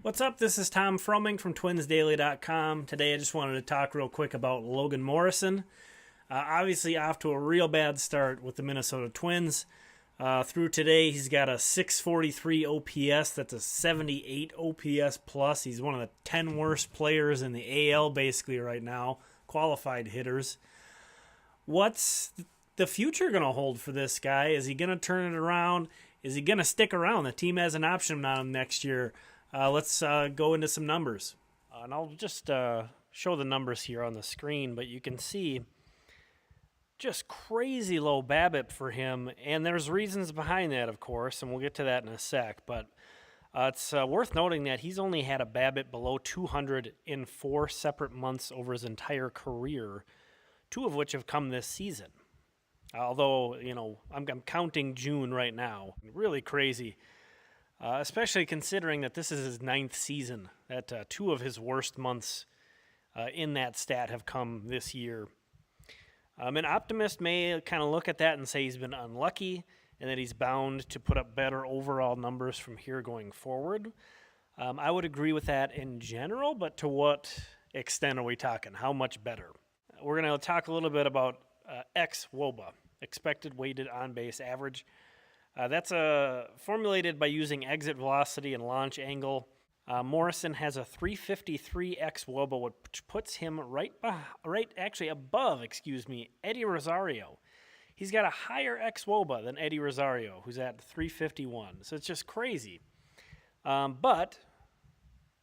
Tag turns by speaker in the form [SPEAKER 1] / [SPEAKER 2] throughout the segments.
[SPEAKER 1] What's up? This is Tom Froming from TwinsDaily.com. Today I just wanted to talk real quick about Logan Morrison. Obviously off to a real bad start with the Minnesota Twins. Through today he's got a 643 OPS. That's a 78 OPS plus. He's one of the 10 worst players in the AL basically right now. Qualified hitters. What's the future going to hold for this guy? Is he going to turn it around? Is he going to stick around? The team has an option on him next year. Let's go into some numbers. And I'll just show the numbers here on the screen, but you can see just crazy low BABIP for him, and there's reasons behind that, of course, and we'll get to that in a sec, but it's worth noting that he's only had a BABIP below 200 in 4 separate months over his entire career, 2 of which have come this season. Although, you know, I'm counting June right now. Really crazy. Especially considering that this is his 9th season, that 2 of his worst months in that stat have come this year. An optimist may kind of look at that and say he's been unlucky and that he's bound to put up better overall numbers from here going forward. I would agree with that in general, but to what extent are we talking? How much better? We're going to talk a little bit about xwOBA, expected weighted on-base average. That's formulated by using exit velocity and launch angle. Morrison has a 353 xwOBA, which puts him right above Eddie Rosario. He's got a higher xwOBA than Eddie Rosario, who's at 351. So it's just crazy. But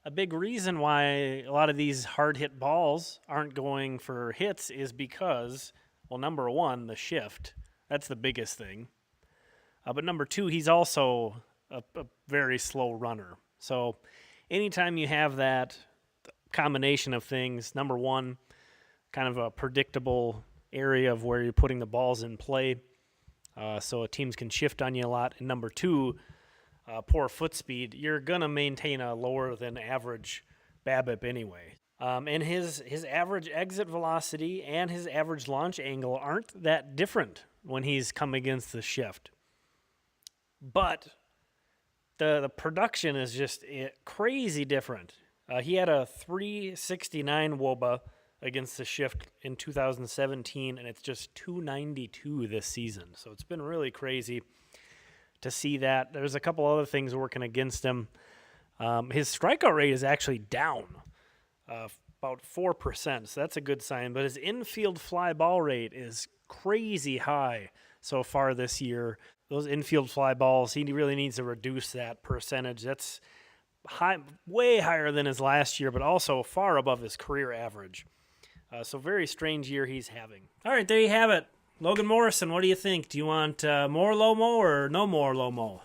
[SPEAKER 1] a big reason why a lot of these hard-hit balls aren't going for hits is because, well, number one, the shift. That's the biggest thing. But number 2, he's also a very slow runner. So anytime you have that combination of things, number 1, kind of a predictable area of where you're putting the balls in play, so teams can shift on you a lot. And number 2, poor foot speed, you're going to maintain a lower than average BABIP anyway. And his average exit velocity and his average launch angle aren't that different when he's come against the shift. But the production is just crazy different. He had a 369 WOBA against the shift in 2017, and it's just 292 this season. So it's been really crazy to see that. There's a couple other things working against him. His strikeout rate is actually down about 4%, so that's a good sign. But his infield fly ball rate is crazy high so far this year. Those infield fly balls, he really needs to reduce that percentage. That's high, way higher than his last year, but also far above his career average. So very strange year he's having. All right, there you have it. Logan Morrison, what do you think? Do you want more LoMo or no more LoMo?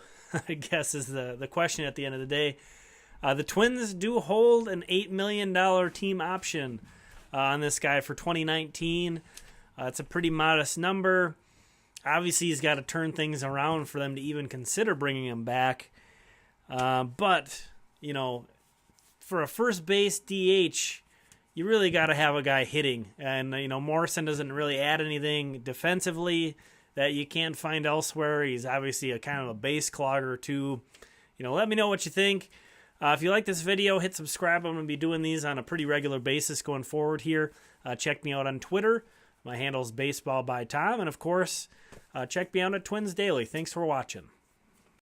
[SPEAKER 1] I guess is the question at the end of the day. The Twins do hold an $8 million team option on this guy for 2019. It's a pretty modest number. Obviously, he's got to turn things around for them to even consider bringing him back. But, you know, for a first base DH, you really got to have a guy hitting. And, you know, Morrison doesn't really add anything defensively that you can't find elsewhere. He's obviously a kind of a base clogger, too. You know, let me know what you think. If you like this video, hit subscribe. I'm going to be doing these on a pretty regular basis going forward here. Check me out on Twitter. My handle's Baseball by Tom. And, of course, check me out at Twins Daily. Thanks for watching.